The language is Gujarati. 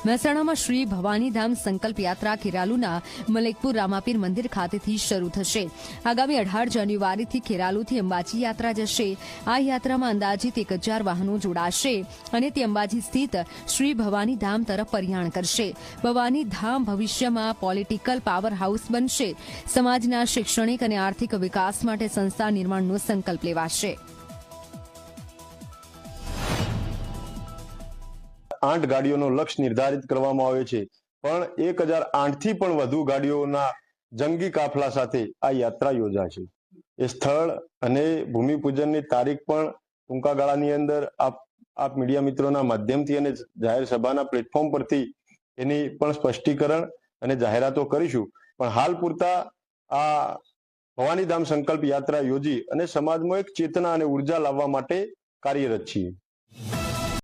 મહેસાણામાં શ્રી ભવાનીધામ સંકલ્પ યાત્રા ખેરાલુના મલેકપુર રામાપીર મંદિર ખાતેથી શરૂ થશે। આગામી 18 જાન્યુઆરીથી ખેરાલુથી અંબાજી યાત્રા જશે। આ યાત્રામાં અંદાજિત 1000 વાહનો જોડાશે અને તે અંબાજી સ્થિત શ્રી ભવાનીધામ તરફ પ્રયાણ કરશે। ભવાનીધામ ભવિષ્યમાં પોલિટિકલ પાવર હાઉસ બનશે। સમાજના શૈક્ષણિક અને આર્થિક વિકાસ માટે સંસ્થા નિર્માણનો સંકલ્પ લેવાશે। 8 ગાડીઓનો લક્ષ્ય નિર્ધારિત કરવામાં આવ્યો છે, પણ 1008 થી પણ વધુ ગાડીઓના જંગી કાફલા સાથે આ યાત્રા યોજાશે। એ સ્થળ અને ભૂમિપૂજનની તારીખ પણ ટૂંકા ગાળાની અંદર આપ મીડિયા મિત્રોના માધ્યમથી અને જાહેર સભાના પ્લેટફોર્મ પરથી એની પણ સ્પષ્ટીકરણ અને જાહેરાતો કરીશું। પણ હાલ પૂરતા આ ભવાનીધામ સંકલ્પ યાત્રા યોજી અને સમાજમાં એક ચેતના અને ઉર્જા લાવવા માટે કાર્યરત છીએ।